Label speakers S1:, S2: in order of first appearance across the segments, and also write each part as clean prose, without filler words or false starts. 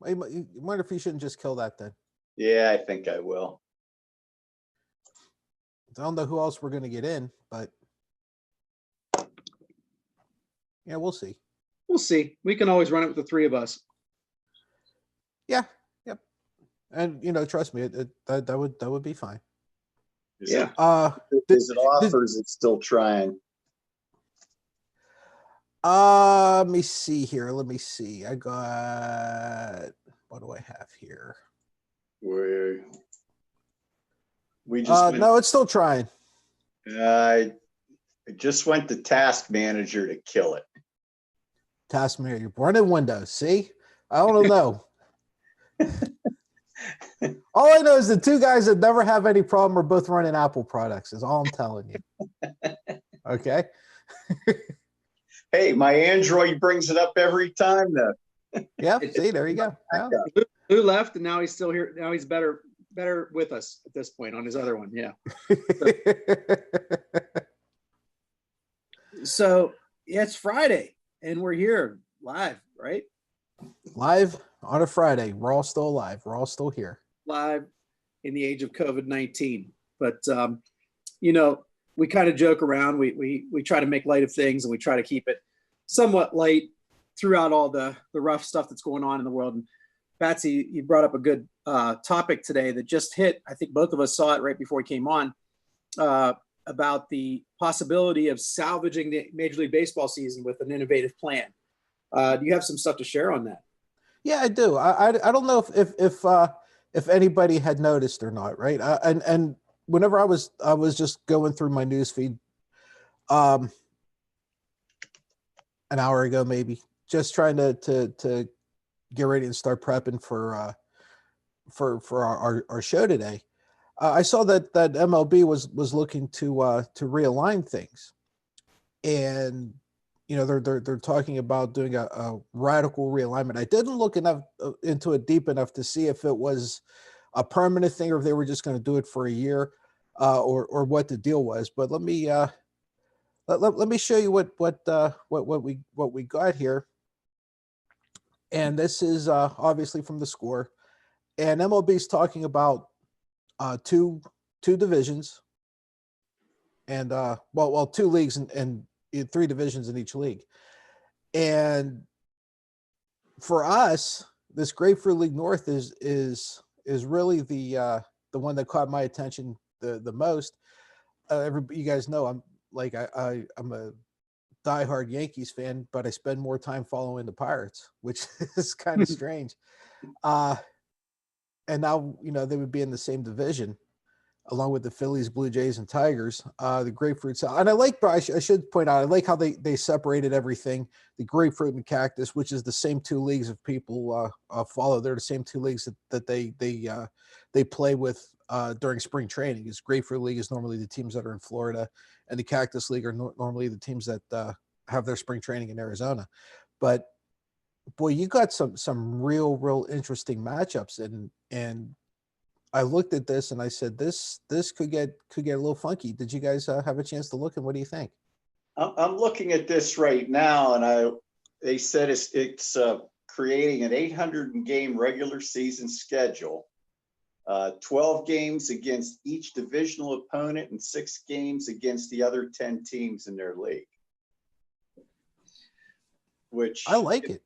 S1: I wonder if you shouldn't just kill that then.
S2: Yeah, I think I will.
S1: I don't know who else we're going to get in, but yeah, we'll see.
S3: We'll see. We can always run it with the three of us.
S1: Yeah, yep. And trust me, that would be fine.
S2: Is
S3: Yeah.
S2: is it off or is it still trying?
S1: Let me see here. Let me see. I got, what do I have here?
S2: We just
S1: no, it's still trying.
S2: I just went to Task Manager to kill it.
S1: Task Manager, you're running Windows. See, I don't know. All I know is the two guys that never have any problem are both running Apple products. Is all I'm telling you. Okay.
S2: Hey, my Android brings it up every time though.
S1: Yeah. See, there you go. Yeah.
S3: Lou left, and now he's still here. Now he's better with us at this point on his other one. Yeah. So yeah, it's Friday, and we're here live, right?
S1: Live on a Friday. We're all still alive. We're all still here.
S3: Live in the age of COVID-19. But we kind of joke around. We try to make light of things, and we try to keep it somewhat light throughout all the rough stuff that's going on in the world. And Patsy, you brought up a good topic today that just hit. I think both of us saw it right before we came on, about the possibility of salvaging the Major League Baseball season with an innovative plan. Do you have some stuff to share on that?
S1: Yeah, I do. I don't know if anybody had noticed or not, right? And whenever I was just going through my news feed, an hour ago maybe, just trying to get ready and start prepping for our show today. I saw that MLB was looking to realign things, and they're talking about doing a radical realignment. I didn't look enough into it deep enough to see if it was a permanent thing or if they were just going to do it for a year, or what the deal was. But let me show you what we got here. And this is obviously from the Score, and MLB is talking about two divisions, and two leagues and three divisions in each league. And for us, this Grapefruit League North is really the one that caught my attention the most. You guys know I'm a diehard Yankees fan, but I spend more time following the Pirates, which is kind of strange. And now, they would be in the same division along with the Phillies, Blue Jays, and Tigers, the Grapefruit. And I should point out, I like how they separated everything, the Grapefruit and Cactus, which is the same two leagues of people follow. They're the same two leagues that they play with during spring training. Because Grapefruit League is normally the teams that are in Florida, and the Cactus League are normally the teams that have their spring training in Arizona. But boy, you got some real interesting matchups, and I looked at this and I said, this could get a little funky. Did you guys have a chance to look, and what do you think?
S2: I'm looking at this right now, and they said it's creating an 800 game regular season schedule, 12 games against each divisional opponent and 6 games against the other 10 teams in their league. Which
S1: I like it.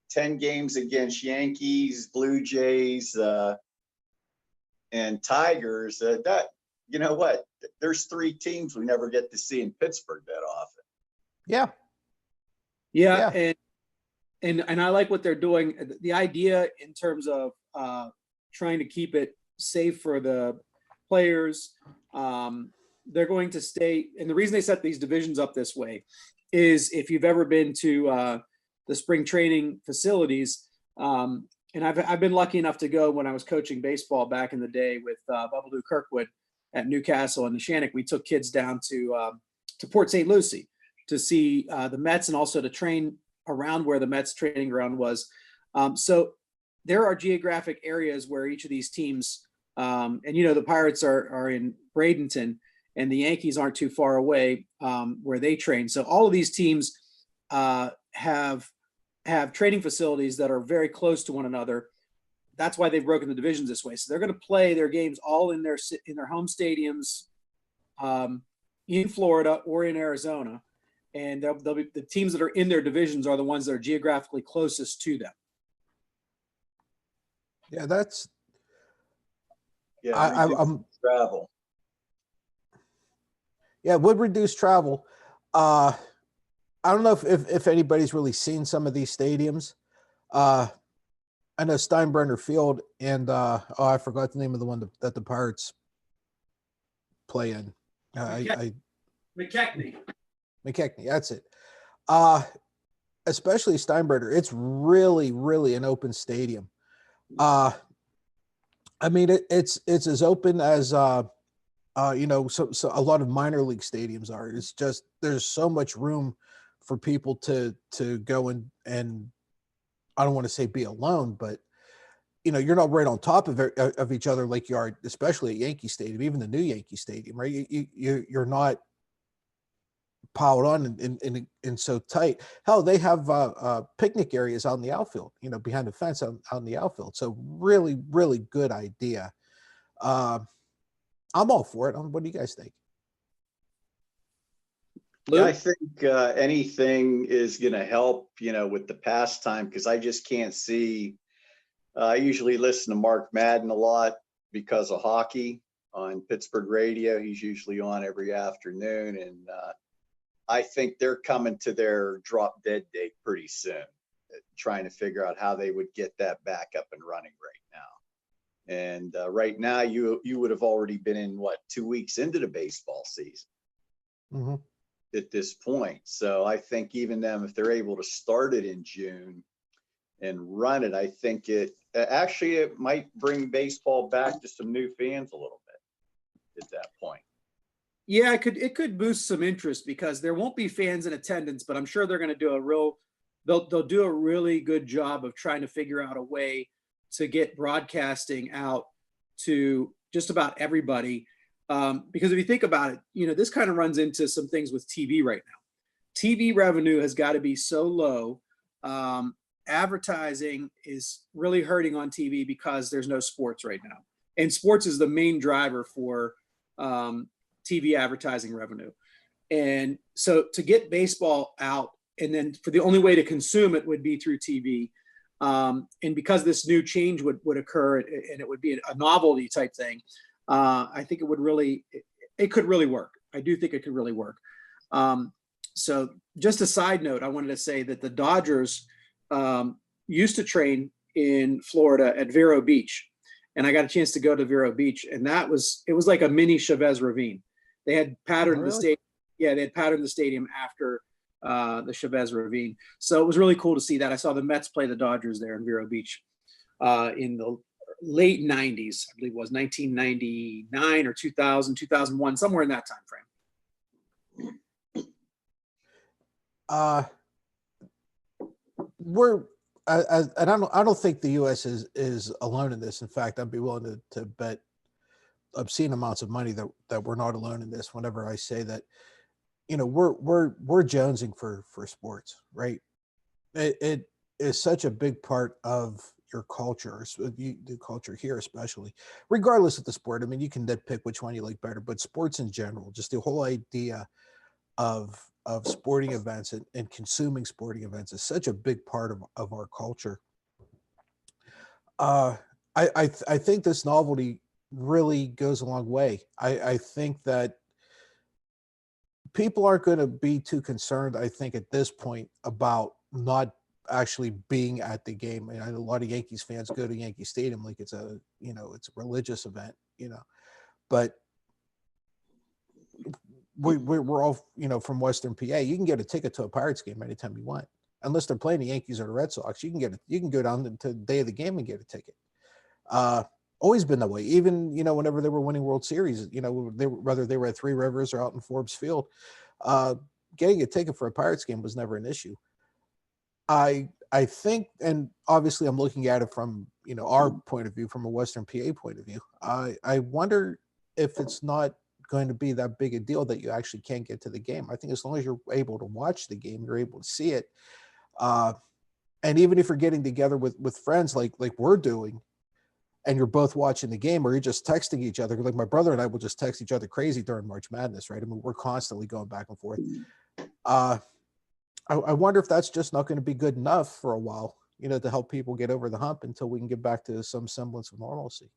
S2: 10 games against Yankees, Blue Jays, and Tigers. That, you know what? There's 3 teams we never get to see in Pittsburgh that often.
S3: Yeah. And I like what they're doing. The idea in terms of trying to keep it safe for the players, they're going to stay. And the reason they set these divisions up this way is, if you've ever been to the spring training facilities, and I've been lucky enough to go when I was coaching baseball back in the day with Bubba Lou Kirkwood at Newcastle and the Shannock. We took kids down to Port St. Lucie to see the Mets, and also to train around where the Mets training ground was. So there are geographic areas where each of these teams, and the Pirates are in Bradenton, and the Yankees aren't too far away where they train. So all of these teams have training facilities that are very close to one another, that's why they've broken the divisions this way. So they're going to play their games all in their home stadiums, in Florida or in Arizona, and they'll be the teams that are in their divisions are the ones that are geographically closest to them.
S1: Yeah, that's
S2: Yeah,
S1: I'm
S2: travel.
S1: yeah, it would reduce travel. I don't know if anybody's really seen some of these stadiums. I know Steinbrenner Field and I forgot the name of the one that the Pirates play in.
S3: McKechnie.
S1: McKechnie, that's it. Especially Steinbrenner, it's really, really an open stadium. I mean, it's as open as so a lot of minor league stadiums are. It's just there's so much room for people to go and I don't want to say be alone, but you're not right on top of each other like you are, especially at Yankee Stadium, even the new Yankee Stadium, right? You're not piled on and so tight. Hell, they have picnic areas out in the outfield, behind the fence out in the outfield. So really, really good idea. I'm all for it. What do you guys think?
S2: Yeah, I think anything is going to help, with the pastime, because I just can't see. I usually listen to Mark Madden a lot because of hockey on Pittsburgh radio. He's usually on every afternoon, and I think they're coming to their drop dead date pretty soon, trying to figure out how they would get that back up and running right now. And right now, you would have already been in 2 weeks into the baseball season. Mm-hmm. At this point. So I think even them, if they're able to start it in June and run it, I think it might bring baseball back to some new fans a little bit at that point.
S3: Yeah, it could boost some interest because there won't be fans in attendance, but I'm sure they're going to do they'll do a really good job of trying to figure out a way to get broadcasting out to just about everybody. Because if you think about it, this kind of runs into some things with TV right now. TV revenue has got to be so low. Advertising is really hurting on TV because there's no sports right now. And sports is the main driver for TV advertising revenue. And so to get baseball out, and then for the only way to consume it would be through TV. And because this new change would occur and it would be a novelty type thing, I think it could really work. I do think it could really work. So just a side note, I wanted to say that the Dodgers used to train in Florida at Vero Beach. And I got a chance to go to Vero Beach, and it was like a mini Chavez Ravine. They had patterned the stadium. Yeah, they had patterned the stadium after the Chavez Ravine. So it was really cool to see that. I saw the Mets play the Dodgers there in Vero Beach in the late 90s, I believe it was 1999 or 2000, 2001, somewhere in that time frame.
S1: I don't think the U.S. is alone in this. In fact, I'd be willing to bet obscene amounts of money that we're not alone in this. Whenever I say that, we're jonesing for sports, right? It is such a big part of your culture, the culture here especially, regardless of the sport. I mean, you can pick which one you like better, but sports in general, just the whole idea of sporting events and consuming sporting events is such a big part of our culture. I think this novelty really goes a long way. I think that people aren't going to be too concerned, I think, at this point about not actually being at the game. I know a lot of Yankees fans go to Yankee Stadium like it's a religious event, but we're all, from Western PA. You can get a ticket to a Pirates game anytime you want, unless they're playing the Yankees or the Red Sox. You can go down to the day of the game and get a ticket. Always been that way. Even, whenever they were winning World Series, whether they were at Three Rivers or out in Forbes Field, getting a ticket for a Pirates game was never an issue. I think, and obviously I'm looking at it from, our point of view, from a Western PA point of view. I wonder if it's not going to be that big a deal that you actually can't get to the game. I think as long as you're able to watch the game, you're able to see it. And even if you're getting together with friends like we're doing, and you're both watching the game, or you're just texting each other. Like my brother and I will just text each other crazy during March Madness, right? I mean, we're constantly going back and forth. I wonder if that's just not going to be good enough for a while, you know, to help people get over the hump until we can get back to some semblance of normalcy.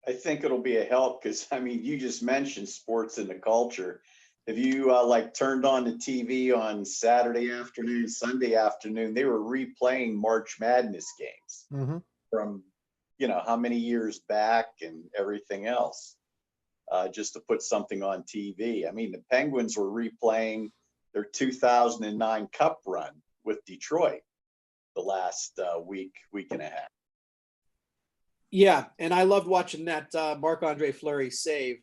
S2: I think it'll be a help because, I mean, you just mentioned sports in the culture. If you like turned on the TV on Saturday afternoon, Sunday afternoon, they were replaying March Madness games from, you know, how many years back and everything else, just to put something on TV. I mean, the Penguins were replaying their 2009 Cup run with Detroit the last week and a half.
S3: Yeah, and I loved watching that Marc-Andre Fleury save.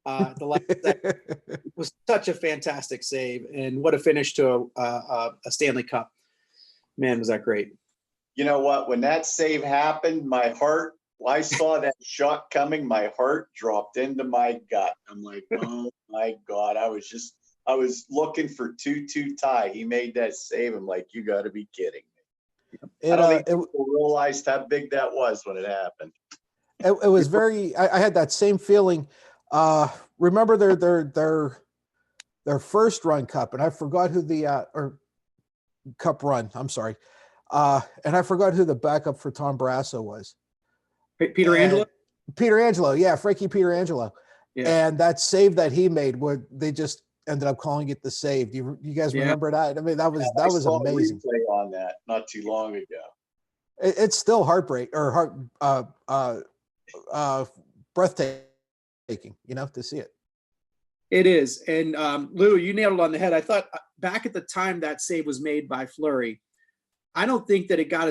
S3: The last it was such a fantastic save, and what a finish to a Stanley Cup. Man, was that great.
S2: You know what? When that save happened, my heart, I saw that shot coming, my heart dropped into my gut. I'm like, oh my God. I was looking for 2-2 tie. He made that save. I'm like, you got to be kidding me. I don't think people realized how big that was when it happened.
S1: It was very, I had that same feeling. Remember their first run cup, and I forgot who the or cup run. I'm sorry, and I forgot who the backup for Tom Barrasso was.
S3: Peter Angelo.
S1: Peter Angelo, yeah, Frankie Peter Angelo. Yeah. And that save that he made, where they just ended up calling it the save. Do you guys remember that? I mean, that was amazing.
S2: A replay on that not too long ago.
S1: It's still heartbreak or breathtaking, you know, to see it.
S3: It is. And Lou, you nailed it on the head. I thought back at the time that save was made by Fleury, I don't think that it got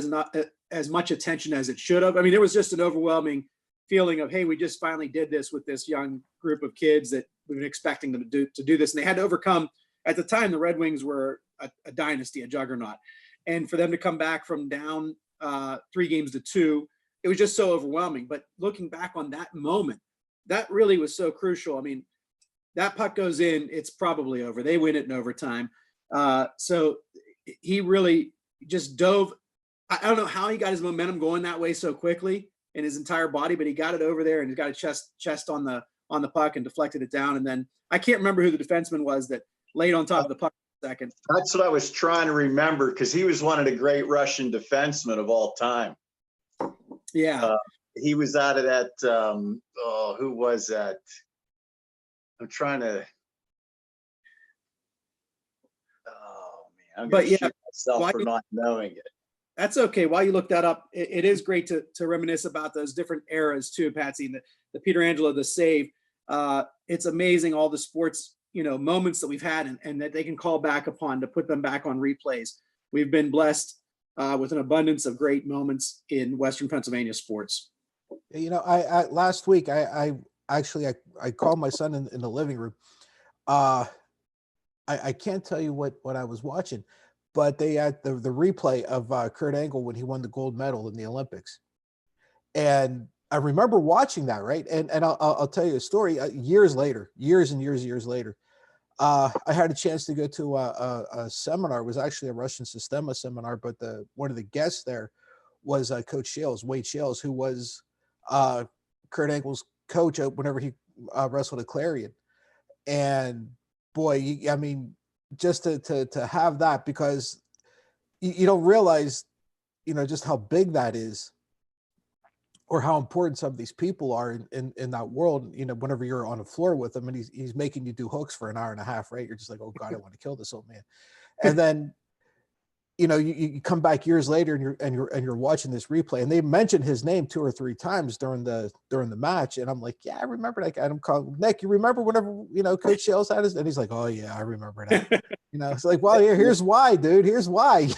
S3: as much attention as it should have. I mean, there was just an overwhelming feeling of, hey, we just finally did this with this young group of kids that we've been expecting them to do this. And they had to overcome, at the time, the Red Wings were a dynasty, a juggernaut. And for them to come back from down 3-2, it was just so overwhelming. But looking back on that moment, that really was so crucial. I mean, that puck goes in, it's probably over. They win it in overtime. So he really just dove. I don't know how he got his momentum going that way so quickly in his entire body, but he got it over there and he got a chest on the puck and deflected it down. And then I can't remember who the defenseman was that laid on top of the puck for a second.
S2: That's what I was trying to remember, because he was one of the great Russian defensemen of all time.
S3: Yeah.
S2: He was out of that. Who was that? I'm trying to. Oh man, I'm going to shoot myself for not knowing it.
S3: That's okay. While you look that up, it is great to reminisce about those different eras too, Patsy. The Peter Angelo, the save. It's amazing all the sports, moments that we've had and that they can call back upon to put them back on replays. We've been blessed with an abundance of great moments in Western Pennsylvania sports.
S1: I last week I called my son in the living room. I can't tell you what I was watching, but they had the replay of Kurt Angle when he won the gold medal in the Olympics, and I remember watching that, right? And I'll tell you a story. Years and years later, I had a chance to go to a seminar. It was actually a Russian Sistema seminar, but one of the guests there was Coach Shales, Wade Shales, who was Kurt Angle's coach whenever he wrestled at Clarion. And boy, I mean, just to have that, because you don't realize, just how big that is, or how important some of these people are in that world. Whenever you're on the floor with him and he's making you do hooks for an hour and a half, right? You're just like, oh God, I want to kill this old man. And then, you come back years later and you're watching this replay, and they mentioned his name 2 or 3 times during the match, and I'm like, yeah, I remember that guy. And I'm calling Nick. You remember whenever Coach Shales had his, and he's like, oh yeah, I remember that. It's like, well, here's why, dude. Here's why.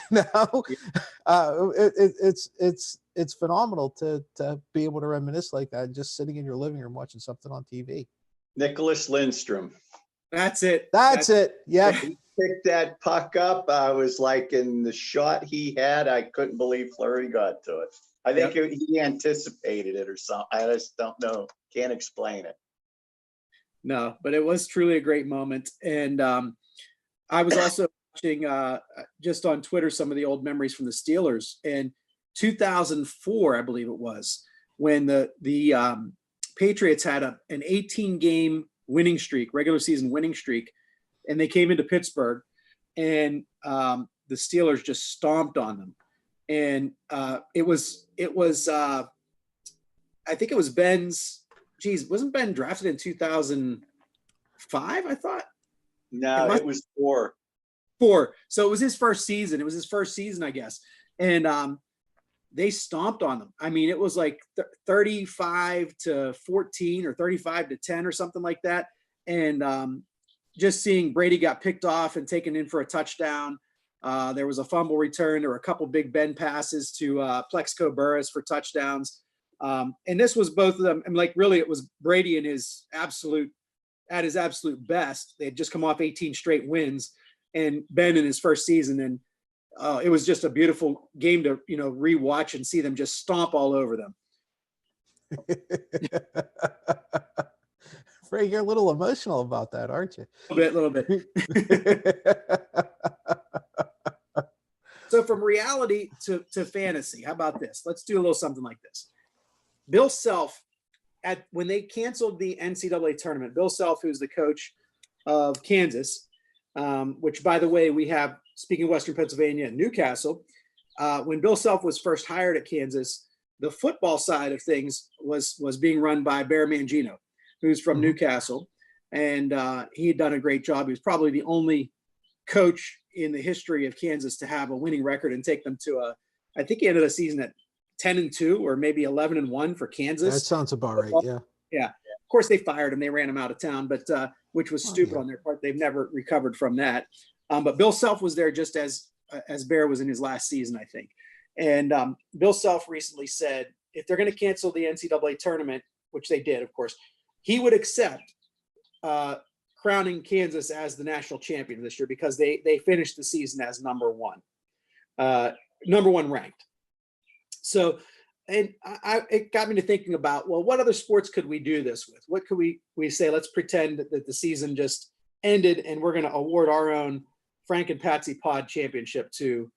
S1: It's phenomenal to be able to reminisce like that, just sitting in your living room watching something on TV.
S2: Nicholas Lindstrom.
S3: That's it.
S1: That's it. Yep.
S2: He picked that puck up. I was like, in the shot he had, I couldn't believe Fleury got to it. I think he anticipated it or something. I just don't know. Can't explain it.
S3: No, but it was truly a great moment. And I was also watching just on Twitter some of the old memories from the Steelers. And 2004, I believe it was, when the Patriots had an 18-game winning streak, regular season winning streak, and they came into Pittsburgh, and the Steelers just stomped on them. And it was I think it was Ben's. Geez, wasn't Ben drafted in 2005? I thought.
S2: No, it was 4.
S3: 4. So it was his first season. It was his first season, I guess. And they stomped on them. I mean, it was like 35-14 or 35-10 or something like that. And just seeing Brady got picked off and taken in for a touchdown. There was a fumble return. There were a couple big Ben passes to Plexico Burress for touchdowns. And this was both of them. And like, really, it was Brady at his absolute best. They had just come off 18 straight wins, and Ben in his first season. And it was just a beautiful game to, rewatch and see them just stomp all over them.
S1: Frank, you're a little emotional about that, aren't you?
S3: A little bit. So from reality to fantasy, how about this? Let's do a little something like this. Bill Self, when they canceled the NCAA tournament, Bill Self, who's the coach of Kansas, which, by the way, we have, speaking of Western Pennsylvania, Newcastle. When Bill Self was first hired at Kansas, the football side of things was being run by Bear Mangino, who's from Newcastle, and he had done a great job. He was probably the only coach in the history of Kansas to have a winning record and take them to I think he ended the season at 10-2 or maybe 11-1 for Kansas.
S1: That sounds about right. Yeah.
S3: Yeah. Of course, they fired him. They ran him out of town, but which was stupid on their part. They've never recovered from that. But Bill Self was there just as Bear was in his last season, I think. And Bill Self recently said, if they're going to cancel the NCAA tournament, which they did, of course, he would accept crowning Kansas as the national champion this year because they finished the season as number one ranked. So, and it got me to thinking about, well, what other sports could we do this with? What could we say, let's pretend that the season just ended and we're going to award our own Frank and Patsy Pod championship to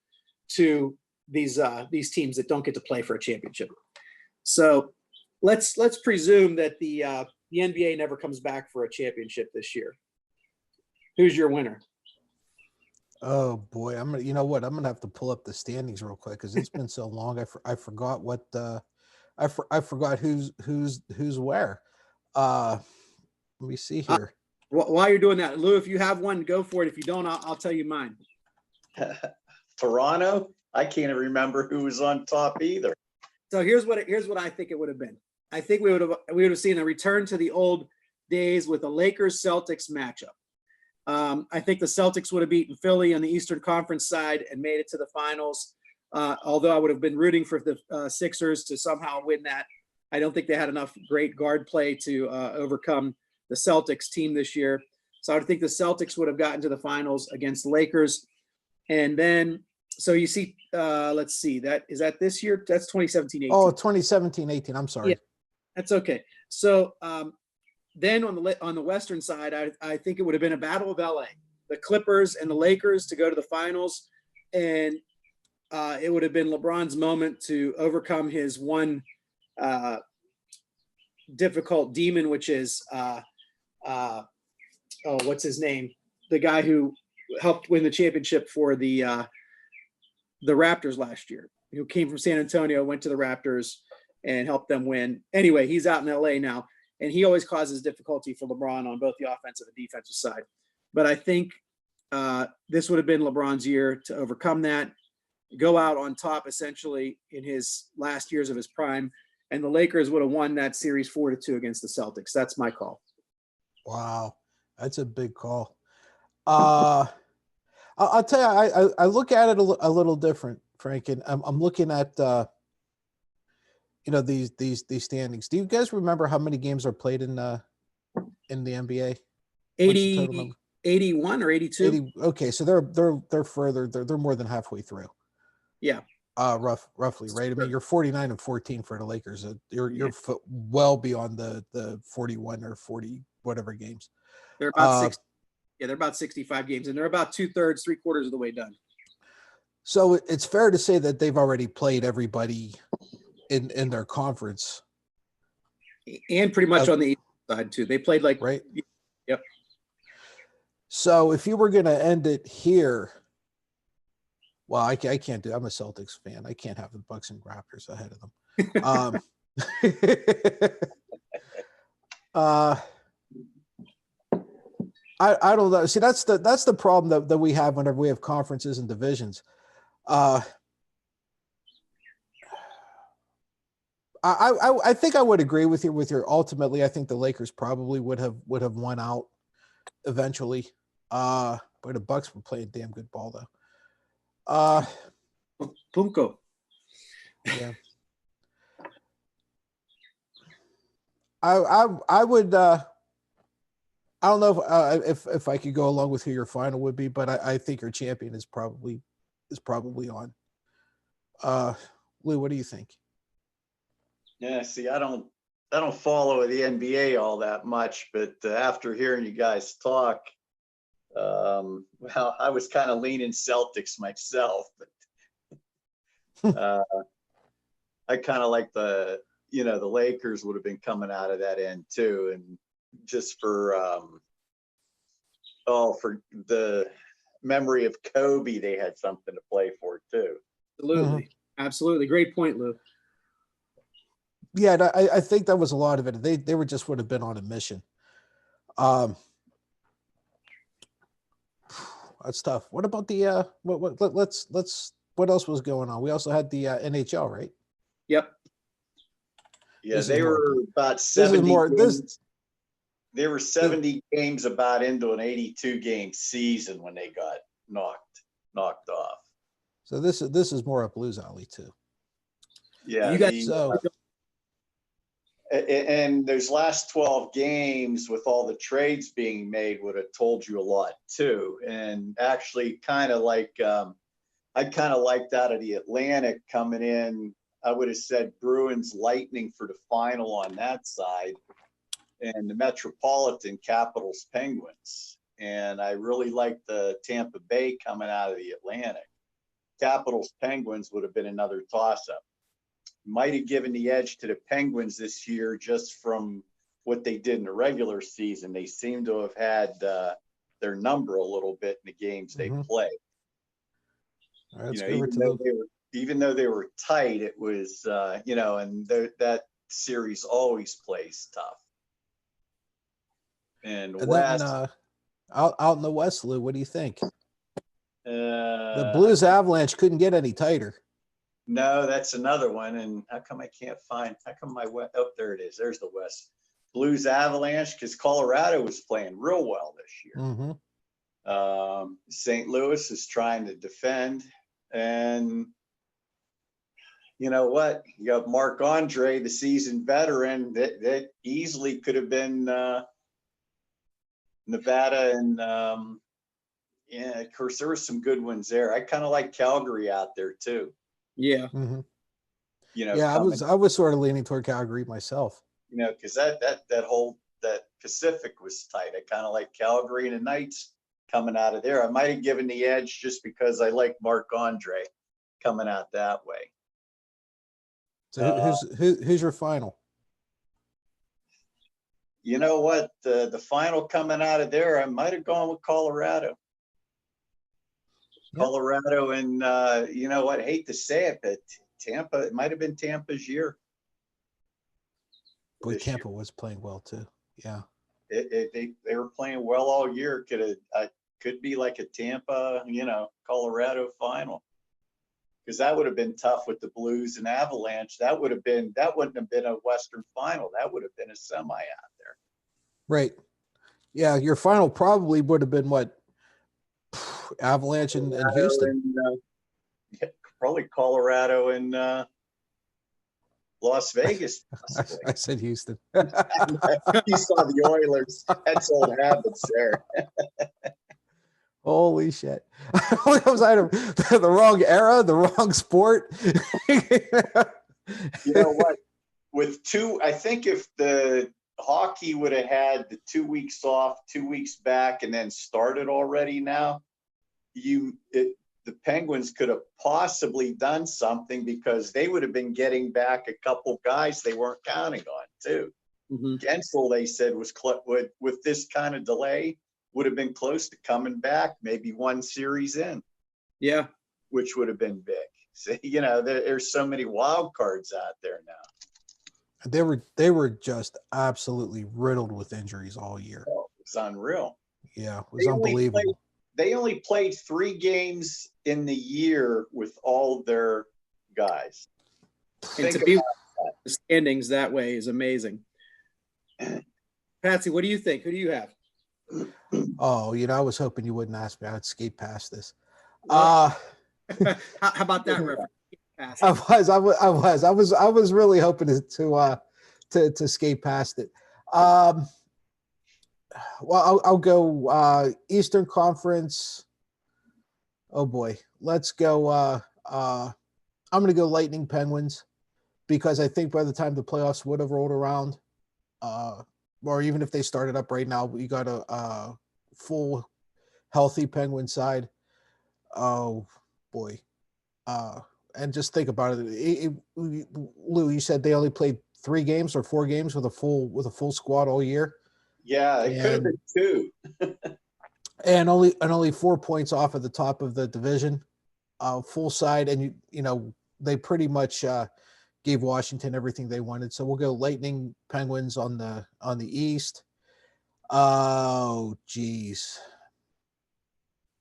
S3: these teams that don't get to play for a championship. So let's presume that the NBA never comes back for a championship this year. Who's your winner?
S1: Oh boy, you know what? I'm gonna have to pull up the standings real quick because it's been so long. I forgot what I forgot who's where. Let me see here.
S3: While you're doing that, Lou, if you have one, go for it. If you don't, I'll tell you mine.
S2: Toronto. I can't remember who was on top either.
S3: So here's what I think it would have been. I think we would have seen a return to the old days with a Lakers-Celtics matchup. I think the Celtics would have beaten Philly on the Eastern Conference side and made it to the finals. Although I would have been rooting for the Sixers to somehow win that. I don't think they had enough great guard play to overcome the Celtics team this year. So I would think the Celtics would have gotten to the finals against the Lakers. And then, so you see, let's see, is that this year? That's 2017-18.
S1: Oh, 2017-18. I'm sorry.
S3: Yeah, that's okay. So then on the Western side, I think it would have been a battle of LA, the Clippers and the Lakers to go to the finals. And it would have been LeBron's moment to overcome his one difficult demon, which is, what's his name? The guy who helped win the championship for the Raptors last year, who came from San Antonio, went to the Raptors and helped them win. Anyway, he's out in LA now, and he always causes difficulty for LeBron on both the offensive and defensive side. But I think this would have been LeBron's year to overcome that, go out on top essentially in his last years of his prime, and the Lakers would have won that series 4-2 against the Celtics. That's my call.
S1: Wow, that's a big call. I'll tell you, I look at it a little different, Frank, and I'm looking at these standings. Do you guys remember how many games are played in the NBA?
S3: 81 or 82.
S1: 80, okay, so they're further. They're more than halfway through.
S3: Yeah.
S1: Roughly, right? I mean, you're 49-14 for the Lakers. You're well beyond the 41 or 40 whatever games.
S3: They're about 60. Yeah, they're about 65 games, and they're about 2/3, 3/4 of the way done.
S1: So it's fair to say that they've already played everybody in their conference,
S3: And pretty much on the East side too. They played like,
S1: right?
S3: yep.
S1: So if you were going to end it here, well, I can't do. I'm a Celtics fan. I can't have the Bucks and Raptors ahead of them. I don't know. See, that's the problem that we have whenever we have conferences and divisions. I think I would agree with your ultimately. I think the Lakers probably would have won out eventually. But the Bucks were playing damn good ball though.
S3: Punko.
S1: Yeah. I would I don't know if I could go along with who your final would be, but I think your champion is probably on. Lou, what do you think?
S2: Yeah, see, I don't follow the NBA all that much, but after hearing you guys talk, well, I was kind of leaning Celtics myself, but I kind of like the Lakers would have been coming out of that end too, and just for for the memory of Kobe, they had something to play for too.
S3: Absolutely. Absolutely. Great point, Lou.
S1: Yeah, I think that was a lot of it. They would have been on a mission. That's tough. What about the what else was going on? We also had the NHL, right?
S3: Yep.
S2: Yeah, they were about 70 games. They were 70 games about into an 82 game season when they got knocked off.
S1: So this is more up Blues alley too.
S2: Yeah,
S3: you guys.
S2: And those last 12 games with all the trades being made would have told you a lot too. And actually kind of like I kind of liked out of the Atlantic coming in. I would have said Bruins Lightning for the final on that side, and the Metropolitan Capitals Penguins. And I really liked the Tampa Bay coming out of the Atlantic. Capitals Penguins would have been another toss-up. Might have given the edge to the Penguins this year just from what they did in the regular season. They seem to have had their number a little bit in the games they played.
S1: Right,
S2: even though they were tight, it was and that series always plays tough. And West,
S1: then, out in the West, Lou, what do you think? The
S2: the
S1: Blues Avalanche couldn't get any tighter.
S2: No, that's another one. And how come I can't find? How come there it is. There's the West. Blues Avalanche, because Colorado was playing real well this year. St. Louis is trying to defend, and you know what? You got Marc-Andre, the seasoned veteran, that easily could have been Nevada, and yeah, of course there were some good ones there. I kind of like Calgary out there too.
S3: Yeah.
S1: Yeah, I was sort of leaning toward Calgary myself.
S2: Because that Pacific was tight. I kind of like Calgary and the Knights coming out of there. I might have given the edge just because I like Marc-Andre coming out that way.
S1: So who's your final?
S2: You know what? The final coming out of there, I might have gone with Colorado. Yep. Colorado, and you know what? I hate to say it, but Tampa, it might have been Tampa's year.
S1: Boy, Tampa was playing well too. Yeah.
S2: They were playing well all year. Could be like a Tampa, Colorado final. Because that would have been tough with the Blues and Avalanche. That wouldn't have been a Western final. That would have been a semi out there.
S1: Right. Yeah, your final probably would have been what? Avalanche and Houston.
S2: Probably Colorado and Las Vegas.
S1: I said Houston.
S2: You saw the Oilers. That's old habits there.
S1: Holy shit. Was I the wrong era, the wrong sport?
S2: You know what? I think if the hockey would have had the 2 weeks off, 2 weeks back, and then started already now, the Penguins could have possibly done something, because they would have been getting back a couple guys they weren't counting on too. Gensel, they said, was with this kind of delay, would have been close to coming back, maybe one series in.
S3: Yeah.
S2: Which would have been big. So, you know, there's so many wild cards out there now.
S1: They were just absolutely riddled with injuries all year.
S2: Oh, it's unreal.
S1: Yeah, it was unbelievable.
S2: They only played 3 games in the year with all their guys.
S3: And to be the standings that way is amazing. Patsy, what do you think? Who do you have?
S1: Oh, you know, I was hoping you wouldn't ask me. I'd skate past this.
S3: How about that reference?
S1: I was really hoping to skate past it. Well, I'll go Eastern Conference. Oh boy, let's go. I'm going to go Lightning Penguins, because I think by the time the playoffs would have rolled around, or even if they started up right now, we got a full healthy Penguin side. Oh boy. And just think about it. Lou, you said they only played 3 games or 4 games with a full squad all year.
S2: Yeah, it could have been 2.
S1: and only 4 points off of the top of the division, full side, and you know they pretty much gave Washington everything they wanted. So we'll go Lightning Penguins on the East. Oh geez,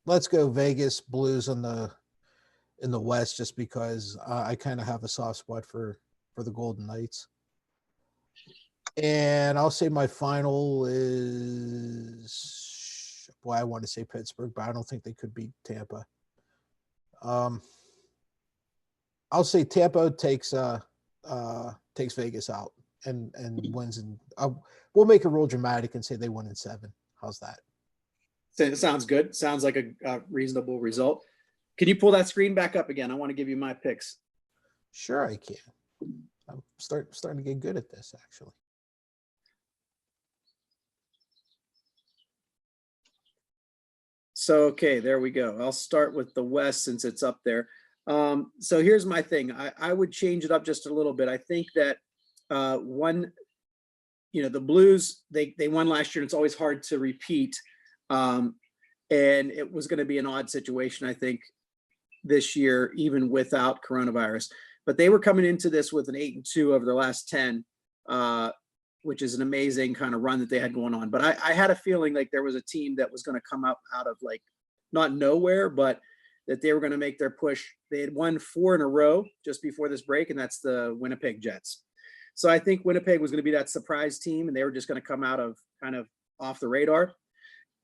S1: let's go Vegas Blues in the West, just because I kind of have a soft spot for the Golden Knights. And I'll say my final is, boy, I want to say Pittsburgh, but I don't think they could beat Tampa. I'll say Tampa takes Vegas out and wins, and we'll make it real dramatic and say they win in 7. How's that?
S3: It sounds good. Sounds like a reasonable result. Can you pull that screen back up again? I want to give you my picks.
S1: Sure, I can. I'm starting to get good at this, actually.
S3: So, okay, there we go. I'll start with the West since it's up there. So here's my thing. I would change it up just a little bit. I think that the Blues, they won last year, and it's always hard to repeat. And it was going to be an odd situation, I think, this year, even without coronavirus. But they were coming into this with an 8-2 over the last 10, which is an amazing kind of run that they had going on. But I had a feeling like there was a team that was going to come up out of, like, not nowhere, but that they were going to make their push. They had won 4 in a row just before this break, and that's the Winnipeg Jets. So I think Winnipeg was going to be that surprise team, and they were just going to come out of kind of off the radar.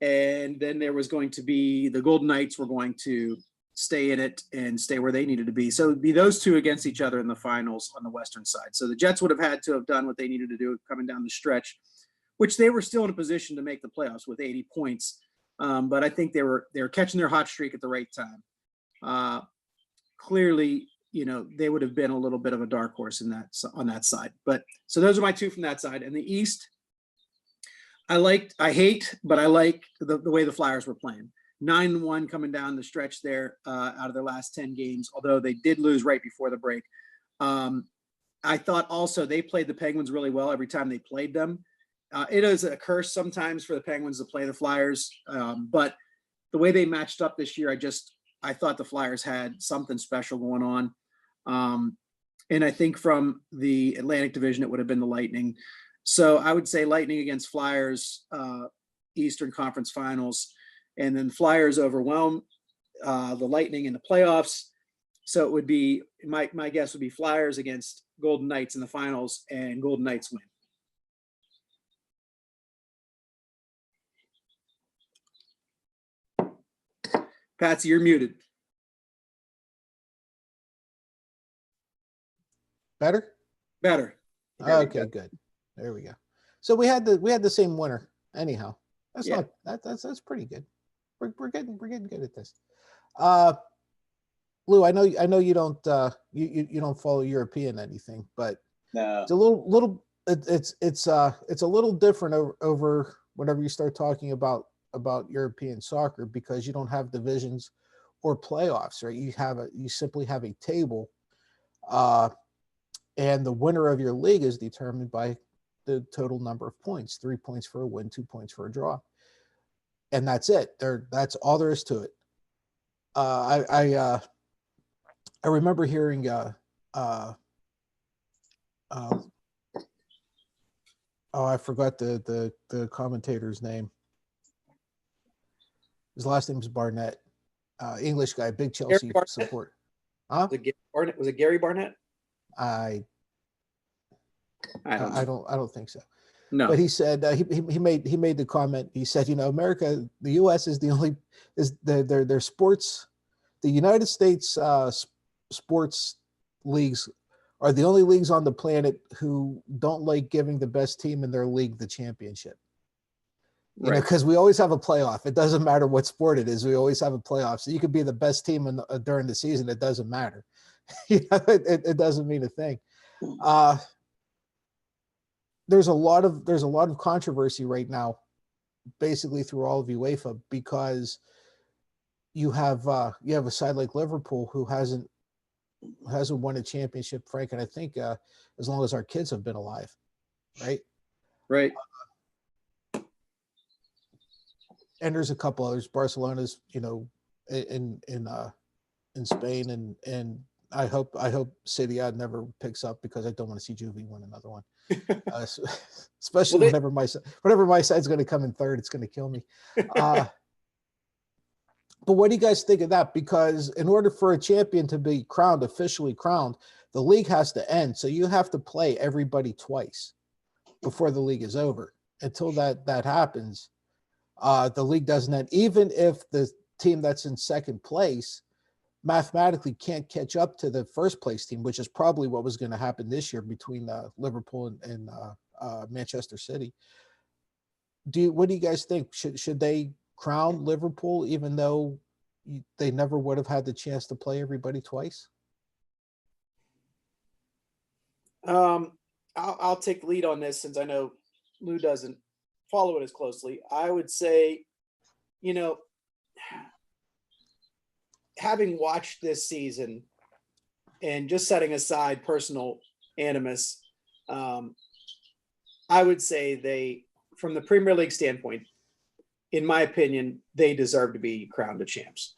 S3: And then there was going to be the Golden Knights were going to stay in it and stay where they needed to be. So it'd be those two against each other in the finals on the Western side. So the Jets would have had to have done what they needed to do coming down the stretch, which they were still in a position to make the playoffs with 80 points. But I think they were catching their hot streak at the right time. Clearly, they would have been a little bit of a dark horse on that side. But so those are my 2 from that side. And the East, I like the way the Flyers were playing. 9-1 coming down the stretch there out of their last 10 games, although they did lose right before the break. I thought also they played the Penguins really well every time they played them. It is a curse sometimes for the Penguins to play the Flyers, but the way they matched up this year, I thought the Flyers had something special going on. And I think from the Atlantic Division, it would have been the Lightning. So I would say Lightning against Flyers, Eastern Conference Finals, and then Flyers overwhelm the Lightning in the playoffs. So it would be, my guess would be Flyers against Golden Knights in the finals, and Golden Knights win. Patsy, you're muted.
S1: Better?
S3: Better.
S1: Okay, good. There we go. So we had the same winner. Anyhow, that's that's pretty good. We're getting good at this. Lou, I know you don't you don't follow European anything, but
S2: no.
S1: It's a little it's a little different over whenever you start talking about European soccer, because you don't have divisions or playoffs, right? You simply have a table, and the winner of your league is determined by the total number of points: 3 points for a win, 2 points for a draw, and that's it. That's all there is to it. I remember hearing oh, I forgot the commentator's name. His last name is Barnett. English guy, big Chelsea support. Huh?
S3: Was it Gary Barnett?
S1: I don't think so.
S3: No.
S1: But he said he made the comment. He said, America, the U.S. is the only their sports, the United States sports leagues are the only leagues on the planet who don't like giving the best team in their league the championship.
S3: Right.
S1: Because we always have a playoff. It doesn't matter what sport it is. We always have a playoff. So you could be the best team during the season. It doesn't matter. It doesn't mean a thing. There's a lot of controversy right now, basically through all of UEFA, because you have a side like Liverpool who hasn't won a championship, Frank, and I think as long as our kids have been alive, right?
S3: Right.
S1: And there's a couple others. Barcelona's, in Spain, and I hope City never picks up, because I don't want to see Juve win another one. Especially whenever my side's going to come in third, it's going to kill me. But what do you guys think of that? Because in order for a champion to be officially crowned, the league has to end. So you have to play everybody twice before the league is over. Until that happens, the league doesn't end. Even if the team that's in second place mathematically can't catch up to the first place team, which is probably what was going to happen this year between Liverpool and Manchester City. What do you guys think? Should they crown Liverpool even though they never would have had the chance to play everybody twice?
S3: I'll take the lead on this, since I know Lou doesn't follow it as closely. I would say, having watched this season and just setting aside personal animus, I would say from the Premier League standpoint, in my opinion, they deserve to be crowned the champs.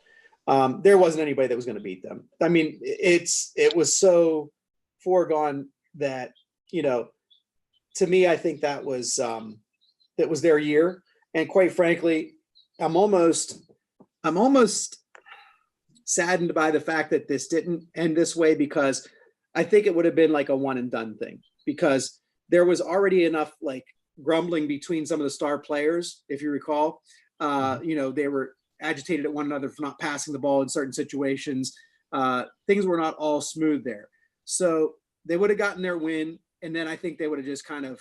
S3: There wasn't anybody that was going to beat them. I mean, it was so foregone that, to me, I think that was their year. And quite frankly, I'm almost saddened by the fact that this didn't end this way, because I think it would have been like a one and done thing, because there was already enough like grumbling between some of the star players. If you recall, they were agitated at one another for not passing the ball in certain situations. Things were not all smooth there. So they would have gotten their win. And then I think they would have just kind of,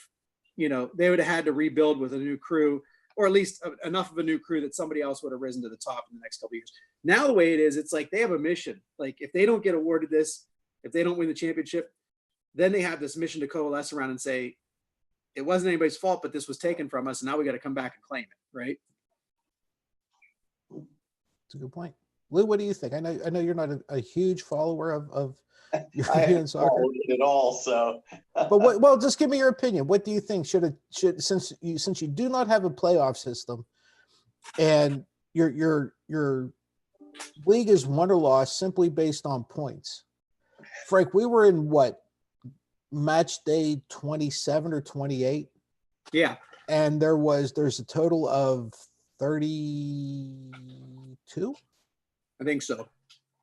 S3: they would have had to rebuild with a new crew, or at least enough of a new crew that somebody else would have risen to the top in the next couple of years. Now, the way it is, it's like they have a mission. Like, if they don't get awarded this, if they don't win the championship, then they have this mission to coalesce around and say, it wasn't anybody's fault, but this was taken from us, and now we got to come back and claim it, right?
S1: That's a good point. Lou, what do you think? I know you're not a huge follower of
S2: European soccer at all. So,
S1: but well, just give me your opinion. What do you think should since you do not have a playoff system, and your league is won or lost simply based on points? Frank, we were in what, match day 27 or 28?
S3: Yeah.
S1: And there's a total of 32?
S3: I think so.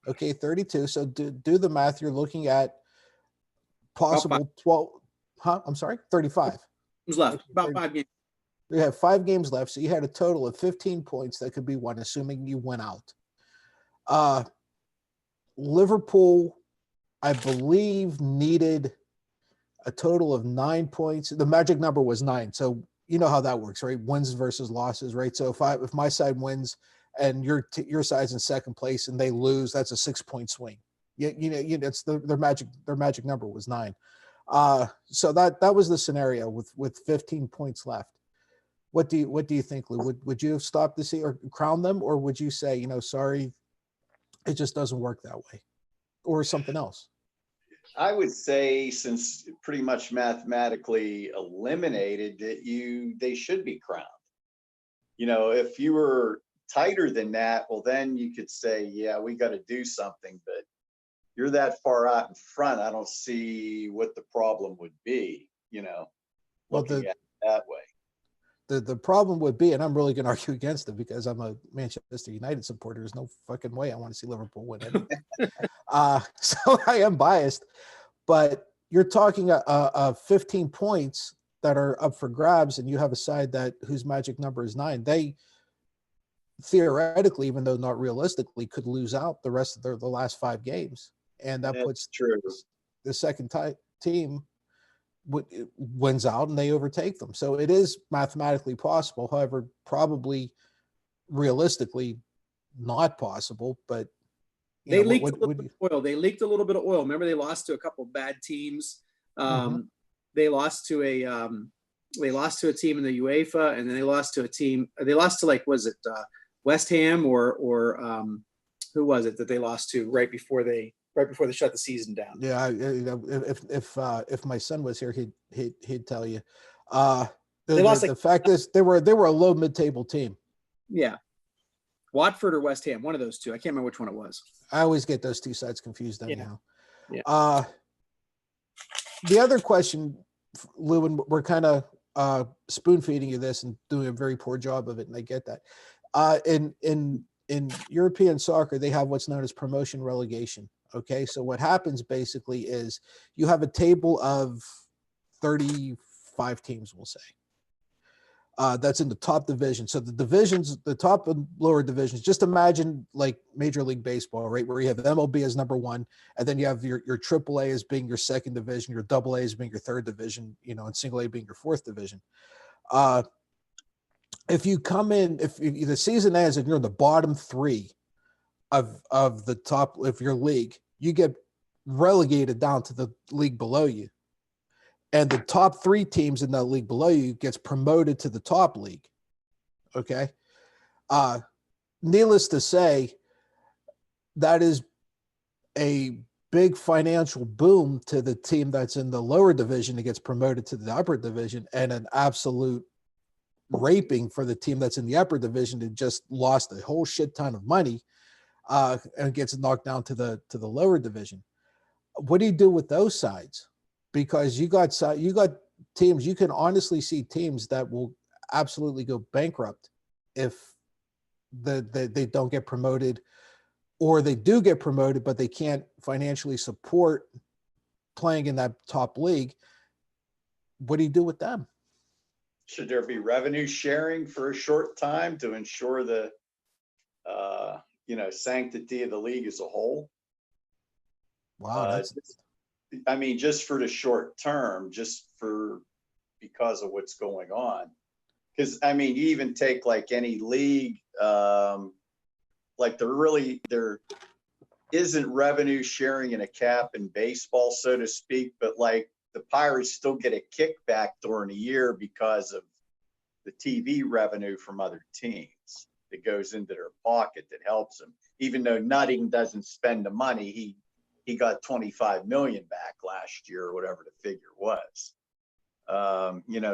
S1: Okay, 32. So do the math. You're looking at possible 12. Huh? I'm sorry, 35.
S3: Who's left? About 5 games.
S1: You have 5 games left. So you had a total of 15 points that could be won, assuming you went out. Liverpool, I believe, needed a total of 9 points. The magic number was 9. So you know how that works, right? Wins versus losses, right? So if my side wins and your side's in second place and they lose, that's a 6-point swing. It's their magic number was 9. So that was the scenario with 15 points left. What do you think, Lou? Would you have stopped to see or crown them, or would you say, sorry, It just doesn't work that way, or something else.
S2: I would say, since pretty much mathematically eliminated, that they should be crowned. If you were tighter than that, well, then you could say, yeah, we got to do something. But you're that far out in front, I don't see what the problem would be,
S1: Well,
S2: looking at it that way.
S1: The problem would be, and I'm really going to argue against it because I'm a Manchester United supporter. There's no fucking way I want to see Liverpool win anything. So I am biased, but you're talking 15 points that are up for grabs, and you have a side that whose magic number is 9. They theoretically, even though not realistically, could lose out the rest of the last 5 games, and that puts
S2: true.
S1: the second team wins out and they overtake them. So it is mathematically possible. However, probably realistically not possible. But
S3: they leaked a little bit of oil. They leaked a little bit of oil. Remember, they lost to a couple of bad teams. They lost to a team in the UEFA, and then they lost to a team. They lost to, like, was it West Ham or who was it that they lost to right before they shut the season down?
S1: Yeah, if my son was here, he'd tell you. The fact is, they were a low mid-table team.
S3: Yeah, Watford or West Ham, one of those two. I can't remember which one it was.
S1: I always get those two sides confused anyhow.
S3: Yeah.
S1: The other question, Lou, and we're kind of spoon feeding you this and doing a very poor job of it, and I get that. In European soccer, they have what's known as promotion relegation. Okay, so what happens basically is you have a table of 35 teams, we'll say. That's in the top division. So the divisions, the top and lower divisions, just imagine like Major League Baseball, right? Where you have MLB as number 1, and then you have your AAA as being your second division, your AA as being your third division, and single A being your fourth division. If you come in, if the season ends and you're in the bottom 3 of the top of your league, you get relegated down to the league below you. And the top 3 teams in that league below you gets promoted to the top league. Okay. Needless to say, that is a big financial boom to the team that's in the lower division that gets promoted to the upper division, and an absolute raping for the team that's in the upper division that just lost a whole shit ton of money and gets knocked down to the lower division. What do you do with those sides? Because you got teams, you can honestly see teams that will absolutely go bankrupt if they don't get promoted, or they do get promoted, but they can't financially support playing in that top league. What do you do with them?
S2: Should there be revenue sharing for a short time to ensure the sanctity of the league as a whole?
S1: Wow,
S2: just for the short term, because of what's going on. Because you even take like any league, like there isn't revenue sharing in a cap in baseball, so to speak, but like the Pirates still get a kickback during the year because of the TV revenue from other teams that goes into their pocket that helps them. Even though Nutting doesn't spend the money, he got 25 million back last year, or whatever the figure was.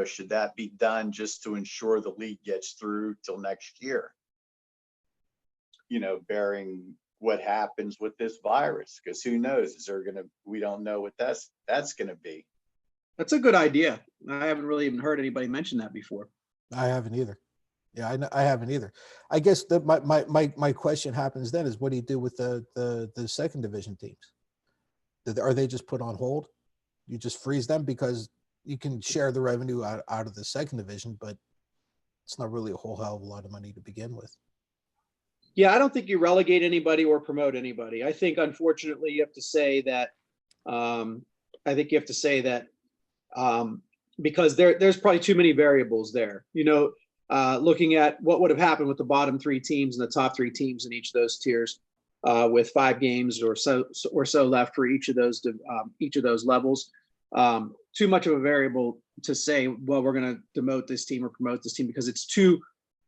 S2: Should that be done just to ensure the league gets through till next year? Bearing what happens with this virus, because who knows? We don't know what that's going to be.
S3: That's a good idea. I haven't really even heard anybody mention that before.
S1: I haven't either. Yeah, I haven't either. I guess that my question happens then is, what do you do with the second division teams? Are they just put on hold? You just freeze them because you can share the revenue out of the second division, but it's not really a whole hell of a lot of money to begin with.
S3: Yeah, I don't think you relegate anybody or promote anybody. I think, unfortunately, you have to say that. Because there's probably too many variables there. Looking at what would have happened with the bottom 3 teams and the top 3 teams in each of those tiers, with 5 games or so left for each of those levels. Too much of a variable to say, well, we're going to demote this team or promote this team, because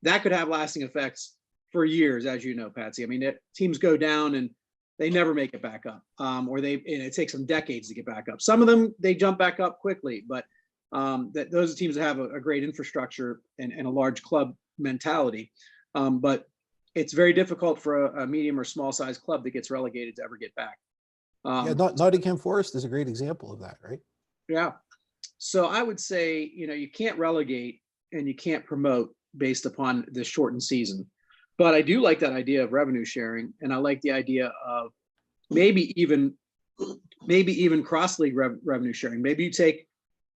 S3: that could have lasting effects for years, as you know, Patsy. I mean, teams go down and they never make it back up, or and it takes them decades to get back up. Some of them they jump back up quickly, but that those teams that have a great infrastructure and a large club mentality. But it's very difficult for a medium or small size club that gets relegated to ever get back.
S1: Yeah, Nottingham Forest is a great example of that, right?
S3: Yeah. So I would say, you can't relegate and you can't promote based upon the shortened season. But I do like that idea of revenue sharing, and I like the idea of maybe even cross-league revenue sharing. Maybe you take,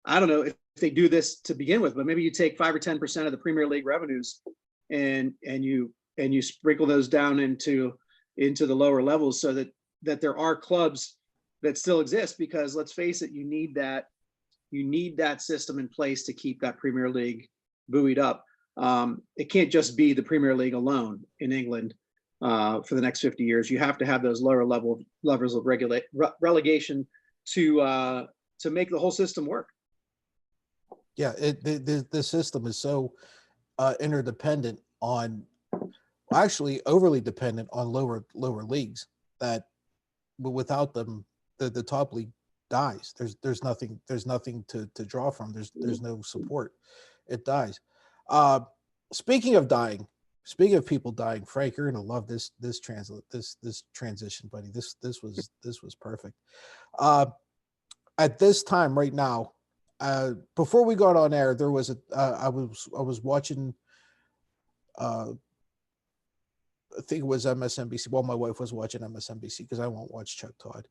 S3: I don't know if they do this to begin with, but maybe you take 5 or 10% of the Premier League revenues and you sprinkle those down into the lower levels, so that there are clubs that still exist, because let's face it, you need that system in place to keep that Premier League buoyed up. It can't just be the Premier League alone in England for the next 50 years. You have to have those lower levels of relegation to make the whole system work.
S1: Yeah, the system is so interdependent on, actually overly dependent on lower leagues, that without them, the top league dies. There's nothing to draw from. There's no support. It dies. Speaking of people dying, Frank, you're gonna love this transition, buddy. This was perfect. At this time right now, before we got on air, there was I was watching, I think it was MSNBC. Well, my wife was watching MSNBC because I won't watch Chuck Todd,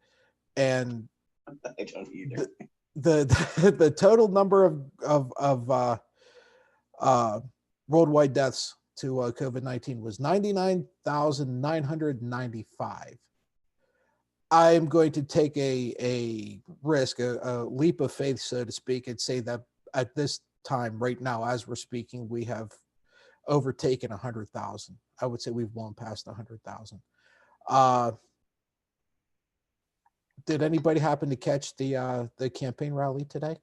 S1: and
S2: I don't either.
S1: the total number of worldwide deaths to COVID-19 was 99,995. I'm going to take a risk, a leap of faith, so to speak, and say that at this time, right now, as we're speaking, we have overtaken 100,000. I would say we've blown past 100,000. Did anybody happen to catch the campaign rally today?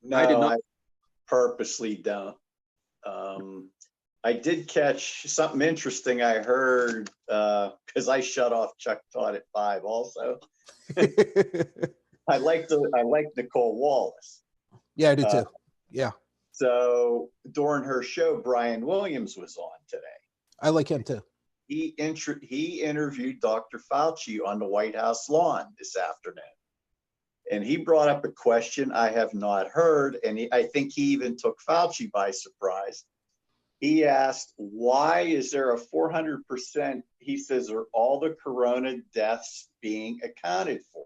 S2: No,
S3: I did not.
S2: I purposely don't. I did catch something interesting. I heard, because I shut off Chuck Todd at 5 also. I like Nicole Wallace.
S1: Yeah, I do too. Yeah.
S2: So during her show, Brian Williams was on today.
S1: I like him too.
S2: He interviewed Dr. Fauci on the White House lawn this afternoon. And he brought up a question I have not heard, and I think he even took Fauci by surprise. He asked, why is there a 400%, he says, are all the corona deaths being accounted for?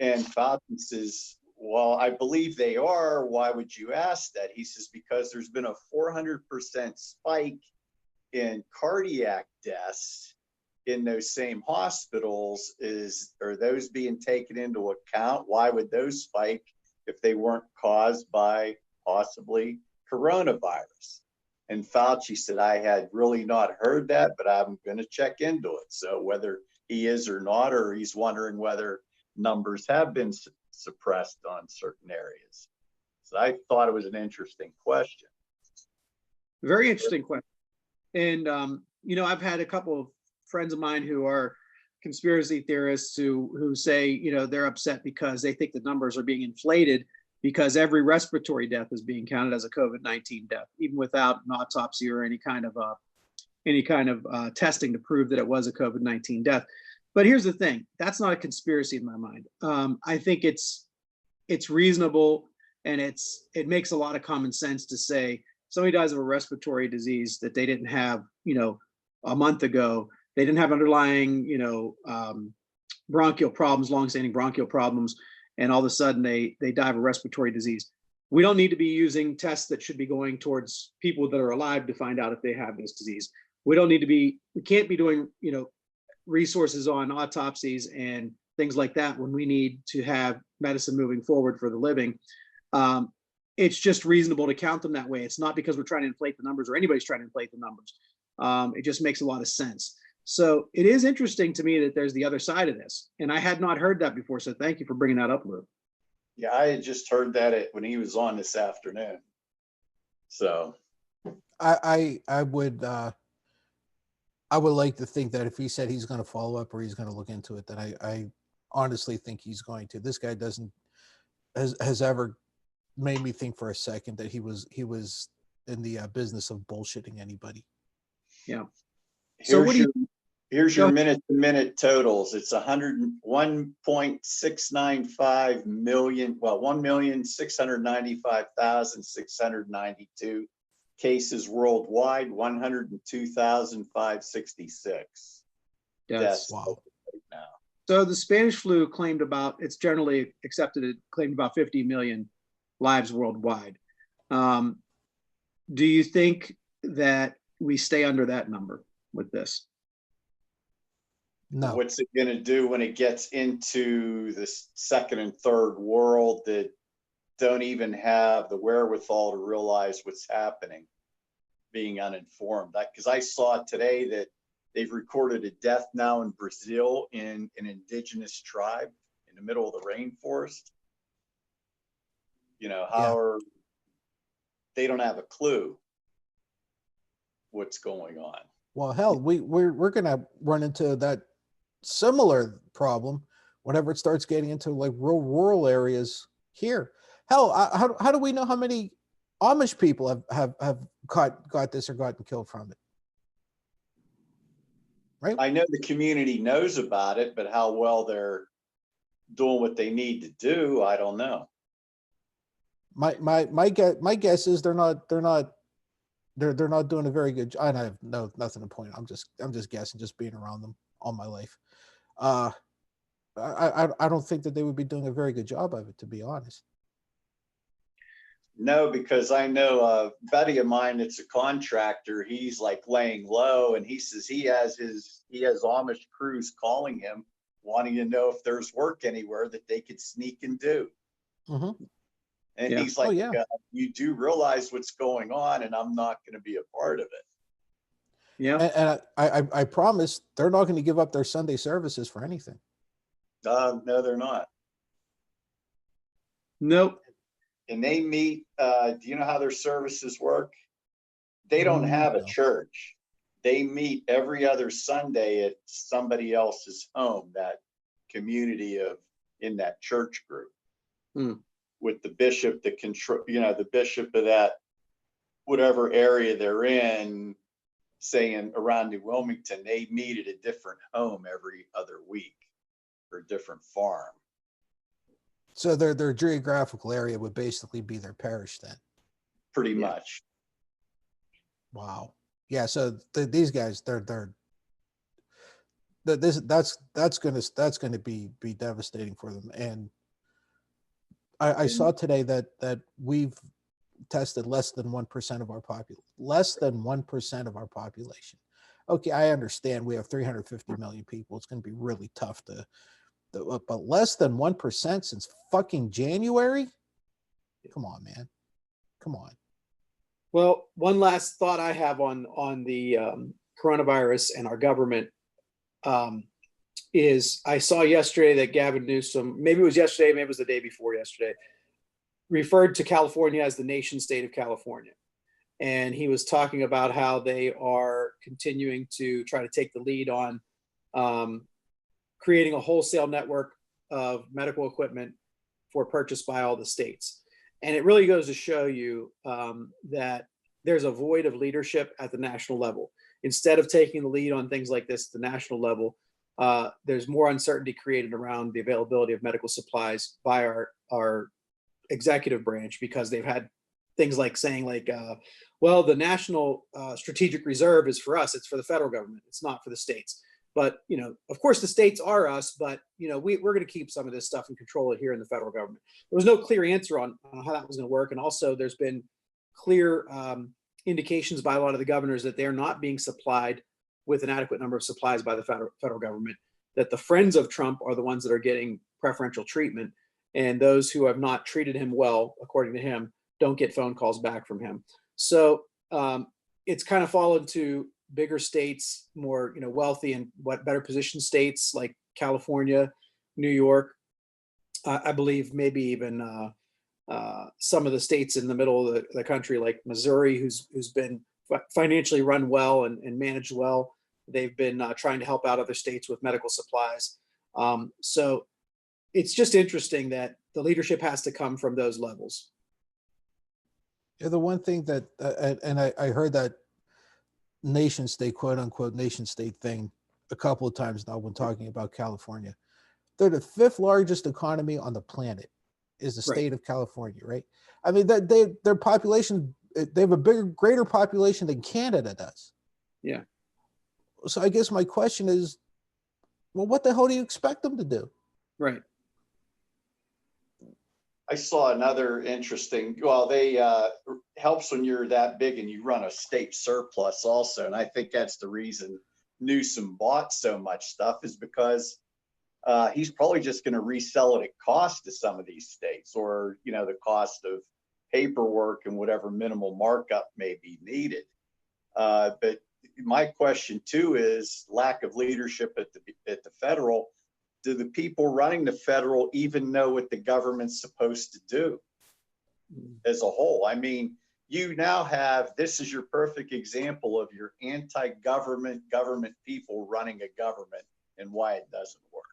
S2: And Fauci says, well, I believe they are. Why would you ask that? He says, because there's been a 400% spike in cardiac deaths in those same hospitals. Are those being taken into account? Why would those spike if they weren't caused by possibly coronavirus? And Fauci said, I had really not heard that, but I'm going to check into it. So whether he is or not, or he's wondering whether numbers have been suppressed on certain areas. So I thought it was an interesting question.
S3: Very interesting question. And, I've had a couple of friends of mine who are conspiracy theorists who say, they're upset because they think the numbers are being inflated because every respiratory death is being counted as a COVID-19 death, even without an autopsy or any kind of testing to prove that it was a COVID-19 death. But here's the thing: that's not a conspiracy in my mind. I think it's reasonable, and it makes a lot of common sense to say somebody dies of a respiratory disease that they didn't have, a month ago. They didn't have underlying, bronchial problems, longstanding bronchial problems, and all of a sudden they die of a respiratory disease. We don't need to be using tests that should be going towards people that are alive to find out if they have this disease. We can't be doing, resources on autopsies and things like that when we need to have medicine moving forward for the living. It's just reasonable to count them that way. It's not because we're trying to inflate the numbers or anybody's trying to inflate the numbers. It just makes a lot of sense. So it is interesting to me that there's the other side of this. And I had not heard that before. So thank you for bringing that up, Lou.
S2: Yeah, I had just heard that when he was on this afternoon. So
S1: I would I would like to think that if he said he's going to follow up or he's going to look into it, that I honestly think he's going to. This guy doesn't has ever made me think for a second that he was in the business of bullshitting anybody.
S3: Yeah. So what
S2: Here's
S3: do you?
S2: here's
S3: Go
S2: your
S3: ahead.
S2: minute-to-minute totals. It's 101.695 million, well, 1,695,692 cases worldwide, 102,566
S3: That's
S2: deaths
S1: Wow.
S2: right now.
S3: so the Spanish flu claimed about, it's generally accepted, it claimed about 50 million lives worldwide. Um, do you think that we stay under that number with this?
S1: No.
S2: What's it going to do when it gets into the second and third world that don't even have the wherewithal to realize what's happening, being uninformed? Because I saw today that they've recorded a death now in Brazil in an indigenous tribe in the middle of the rainforest. You know,
S1: Yeah.
S2: they don't have a clue what's going on.
S1: Well, hell, we're going to run into that similar problem whenever it starts getting into like real rural areas here. Hell, how do we know how many Amish people have got this or gotten killed from it? Right?
S2: I know the community knows about it, but how well they're doing what they need to do, I don't know.
S1: My guess is they're not doing a very good job. I have nothing to point. I'm just guessing, just being around them all my life. I don't think that they would be doing a very good job of it, to be honest.
S2: No, because I know a buddy of mine that's a contractor. He's like laying low, and he says he has Amish crews calling him, wanting to know if there's work anywhere that they could sneak and do.
S1: Mm-hmm.
S2: And
S3: Yeah.
S2: he's like,
S1: Oh, yeah.
S2: you do realize what's going on, and I'm not going to be a part of it.
S3: Yeah.
S1: And I promise they're not going to give up their Sunday services for anything.
S2: No, they're not.
S3: Nope.
S2: And they meet. Do you know how their services work? They don't have a
S1: No.
S2: church. They meet every other Sunday at somebody else's home, that community in that church group. With the bishop that control, the bishop of that whatever area they're in, saying around New Wilmington, they meet at a different home every other week or a different farm.
S1: So their geographical area would basically be their parish then.
S2: Pretty much.
S1: Wow. Yeah. So these guys, that's gonna be devastating for them. And I saw today that we've tested less than 1% of our population. Less than 1% of our population. Okay, I understand we have 350 million people. It's going to be really tough but less than 1% since fucking January. Come on, man. Come on.
S3: Well, one last thought I have on the coronavirus and our government is I saw yesterday that Gavin Newsom, maybe it was yesterday, maybe it was the day before yesterday, referred to California as the nation state of California. And he was talking about how they are continuing to try to take the lead on creating a wholesale network of medical equipment for purchase by all the states. And it really goes to show you that there's a void of leadership at the national level. Instead of taking the lead on things like this at the national level, there's more uncertainty created around the availability of medical supplies by our executive branch, because they've had things like saying like, well, the national strategic reserve is for us. It's for the federal government. It's not for the states. But, of course, the states are us, but, we're going to keep some of this stuff and control it here in the federal government. There was no clear answer on how that was going to work. And also there's been clear indications by a lot of the governors that they're not being supplied with an adequate number of supplies by the federal government, that the friends of Trump are the ones that are getting preferential treatment. And those who have not treated him well, according to him, don't get phone calls back from him. So it's kind of fallen to bigger states, more wealthy and better positioned states like California, New York, I believe maybe even some of the states in the middle of the country like Missouri, who's been financially run well and managed well. They've been trying to help out other states with medical supplies. So it's just interesting that the leadership has to come from those levels.
S1: Yeah, the one thing that, and I heard that nation state, quote unquote, nation state thing a couple of times now when talking about California. They're the fifth largest economy on the planet, is the state of California, right? I mean, their population, they have a greater population than Canada does.
S3: Yeah.
S1: So I guess my question is, well, what the hell do you expect them to do?
S3: Right.
S2: I saw another interesting, well, they helps when you're that big and you run a state surplus also. And I think that's the reason Newsom bought so much stuff, is because he's probably just going to resell it at cost to some of these states, or, you know, the cost of paperwork and whatever minimal markup may be needed. But my question too is lack of leadership at the federal. Do the people running the federal even know what the government's supposed to do as a whole? I mean, you now have, this is your perfect example of your anti-government people running a government and why it doesn't work.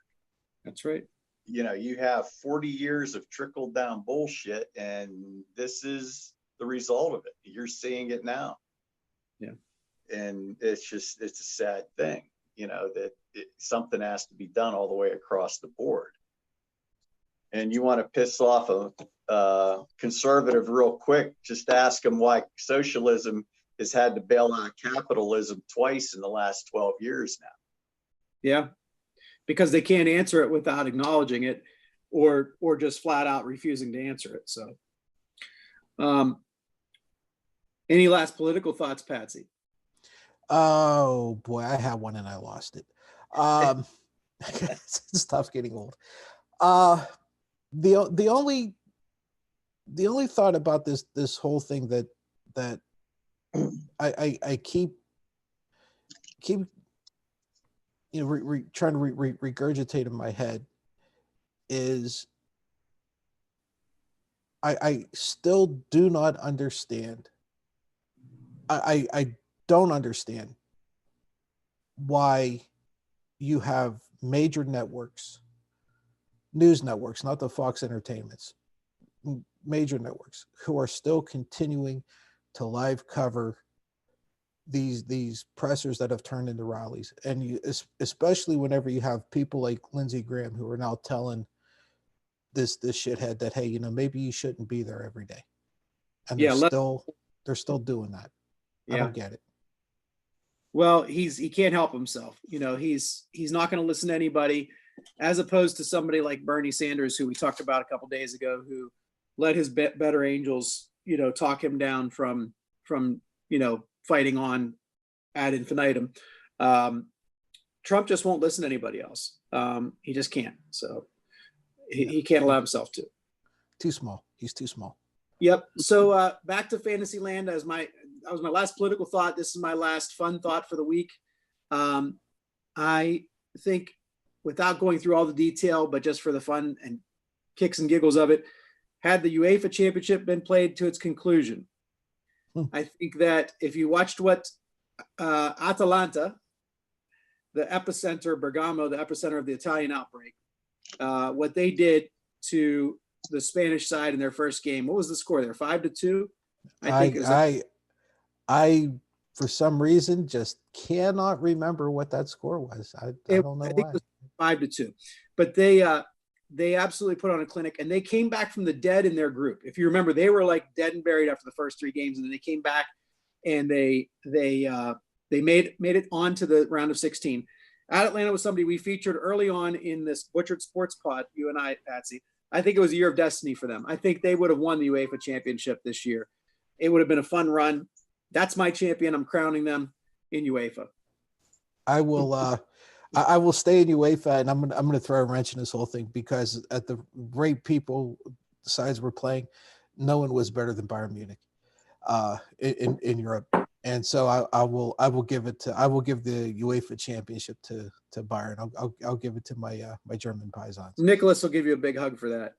S3: That's right.
S2: You know, you have 40 years of trickle down bullshit, and this is the result of it. You're seeing it now.
S3: Yeah. And
S2: it's a sad thing, you know, that something has to be done all the way across the board. And you want to piss off a conservative real quick, just ask them why socialism has had to bail out capitalism twice in the last 12 years now.
S3: Yeah, because they can't answer it without acknowledging it, or just flat out refusing to answer it. So any last political thoughts, Patsy?
S1: Oh boy, I had one and I lost it. It's tough getting old. The only thought about this whole thing that I keep you know trying to regurgitate in my head is I still do not understand. I don't understand why you have major networks, news networks, not the Fox Entertainments, major networks, who are still continuing to live cover these pressers that have turned into rallies. And you, especially whenever you have people like Lindsey Graham, who are now telling this shithead that, hey, you know, maybe you shouldn't be there every day. And they're still doing that.
S3: Yeah.
S1: I don't get it.
S3: Well, he can't help himself. You know, he's not going to listen to anybody, as opposed to somebody like Bernie Sanders, who we talked about a couple days ago, who let his better angels, you know, talk him down from you know, fighting on ad infinitum. Trump just won't listen to anybody else. He just can't. So he can't allow himself to.
S1: Too small. He's too small.
S3: Yep. So back to Fantasyland. That was my last political thought. This is my last fun thought for the week. I think, without going through all the detail, but just for the fun and kicks and giggles of it, had the UEFA Championship been played to its conclusion, I think that if you watched what Atalanta, the epicenter, Bergamo, the epicenter of the Italian outbreak, what they did to the Spanish side in their first game, what was the score there? 5-2.
S1: I for some reason just cannot remember what that score was. I don't know why. It was
S3: 5-2, but they absolutely put on a clinic, and they came back from the dead in their group. If you remember, they were like dead and buried after the first 3 games, and then they came back and they made it onto the round of 16. Atlanta was somebody we featured early on in this Butchered Sports Pod, you and I, Patsy. I think it was a year of destiny for them. I think they would have won the UEFA Championship this year. It would have been a fun run. That's my champion. I'm crowning them in UEFA.
S1: I will stay in UEFA, and I'm gonna throw a wrench in this whole thing, because at the rate people sides were playing, no one was better than Bayern Munich in Europe. And so I will give the UEFA Championship to Bayern. I'll give it to my German Paisans.
S3: Nicholas will give you a big hug for that.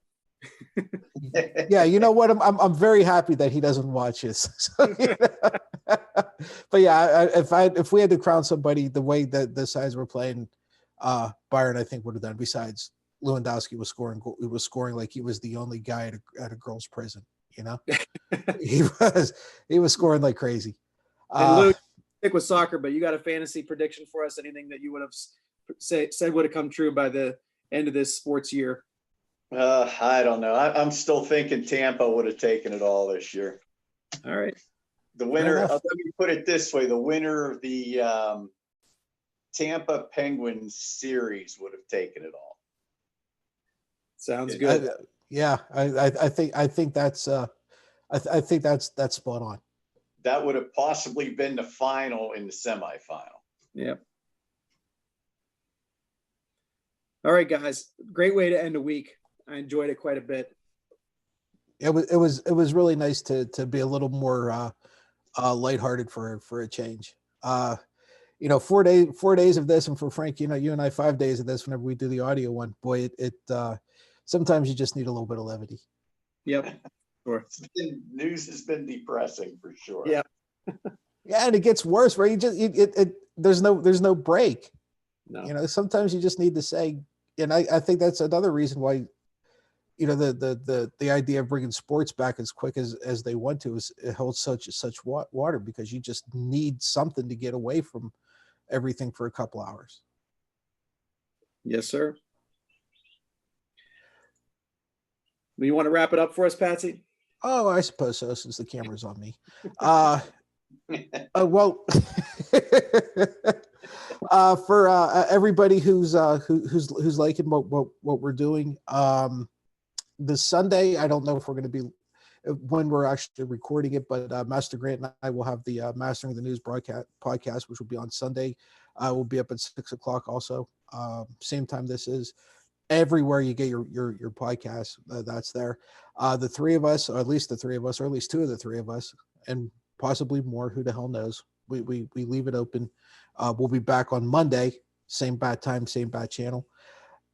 S1: Yeah, you know what? I'm very happy that he doesn't watch this. So, you know. But yeah, if we had to crown somebody the way that the sides were playing, Byron I think would have done. Besides, Lewandowski was scoring. He was scoring like he was the only guy at a girl's prison. You know, he was scoring like crazy.
S3: And Lou, stick with soccer, but you got a fantasy prediction for us? Anything that you would have said would have come true by the end of this sports year?
S2: I don't know. I'm still thinking Tampa would have taken it all this year.
S3: All right.
S2: The winner, let me put it this way, the winner of the Tampa Penguins series would have taken it all.
S3: Sounds good.
S1: I think that's I think that's spot on.
S2: That would have possibly been the final in the semifinal.
S3: Yep. All right, guys. Great way to end a week. I enjoyed it quite a bit.
S1: It was really nice to be a little more lighthearted for a change. 4 days of this, and for Frank, you and I 5 days of this. Whenever we do the audio one, boy, it sometimes you just need a little bit of levity.
S3: Yep, sure.
S2: News has been depressing for sure.
S3: Yeah,
S1: yeah, and it gets worse. Right? There's no break.
S3: No.
S1: Sometimes you just need to say, and I think that's another reason why. The idea of bringing sports back as quick as they want to is it holds such water, because you just need something to get away from everything for a couple hours.
S3: Yes, sir. You want to wrap it up for us, Patsy?
S1: Oh, I suppose so, since the camera's on me. Well, for everybody who's liking what we're doing, this Sunday, I don't know if we're going to be when we're actually recording it, but Master Grant and I will have the Mastering the News podcast, which will be on Sunday. We'll be up at 6:00 also. Same time this is. Everywhere you get your podcast, that's there. The three of us, or at least the three of us, or at least two of the three of us, and possibly more, who the hell knows? We leave it open. We'll be back on Monday, same bat time, same bat channel.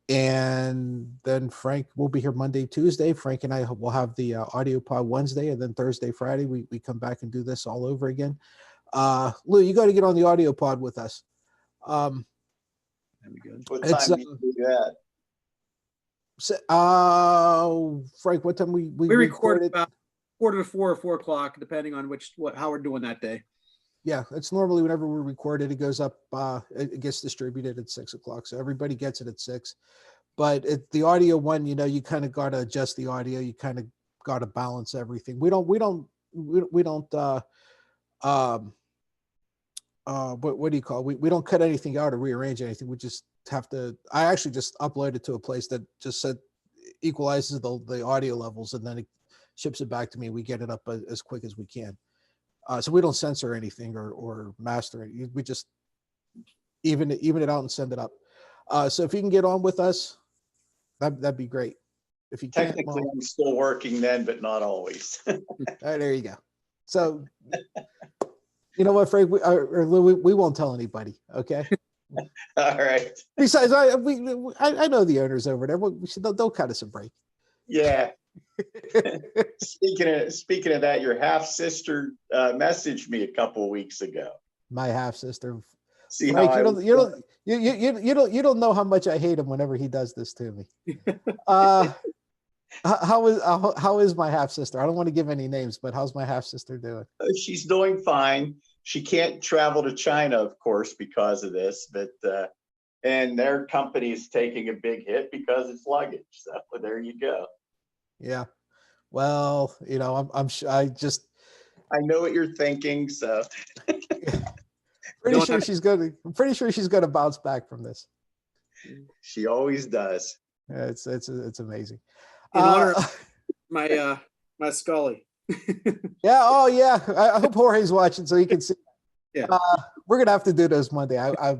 S1: And then Frank will be here Monday, Tuesday. Frank and I will have the audio pod Wednesday, and then Thursday, Friday, we come back and do this all over again. Lou, you got to get on the audio pod with us.
S3: That'd be good.
S2: What time do you do that?
S1: Frank, what time we
S3: record about 3:45 or 4:00, depending on how we're doing that day.
S1: Yeah, it's normally whenever we record it, it goes up, it gets distributed at 6:00. So everybody gets it at 6. But the audio one, you kind of got to adjust the audio. You kind of got to balance everything. We don't, what do you call it? We don't cut anything out or rearrange anything. We just have to, I actually just upload it to a place that just said equalizes the audio levels, and then it ships it back to me. We get it up as quick as we can. So we don't censor anything or master it. We just even it out and send it up. So if you can get on with us, that'd be great. If you can't,
S2: technically, I'm still working then, but not always.
S1: All right, there you go. So you know what, Frank, we won't tell anybody. Okay.
S2: All right.
S1: Besides, I know the owners over there. They'll cut us a break.
S2: Yeah. Speaking of that, your half sister messaged me a couple of weeks ago.
S1: My half sister.
S2: See,
S1: Frank, you don't know how much I hate him whenever he does this to me. How is my half sister? I don't want to give any names, but how's my half sister doing?
S2: She's doing fine. She can't travel to China, of course, because of this, but and their company is taking a big hit because it's luggage. So there you go.
S1: Yeah. Well, I'm sure I
S2: know what you're thinking. So
S1: I'm pretty sure she's gonna bounce back from this.
S2: She always does.
S1: Yeah, it's amazing.
S3: In honor of my Scully.
S1: Yeah. Oh yeah. I hope Jorge's watching so he can see.
S3: Yeah.
S1: We're gonna have to do those Monday. I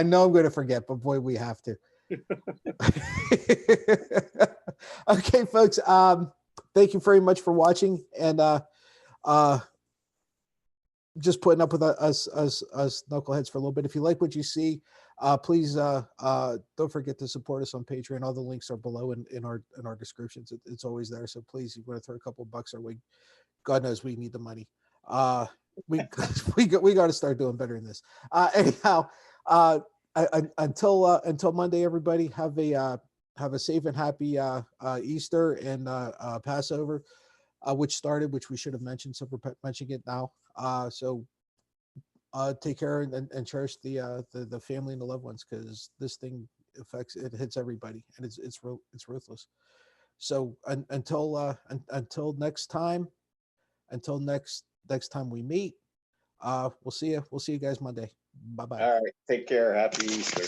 S1: know I'm gonna forget, but boy, we have to. Okay, folks. Thank you very much for watching, and just putting up with us knuckleheads for a little bit. If you like what you see, please don't forget to support us on Patreon. All the links are below in our descriptions. It's always there. So please, you want to throw a couple of bucks our way. God knows we need the money. we we got to start doing better than this. Anyhow, until Monday, everybody have a safe and happy Easter and Passover, which we should have mentioned, so we're mentioning it now. So take care and cherish the family and the loved ones, because this thing hits everybody, and it's ruthless. So until next time, next time we meet, we'll see you guys Monday. Bye bye.
S2: All right. Take care. Happy Easter.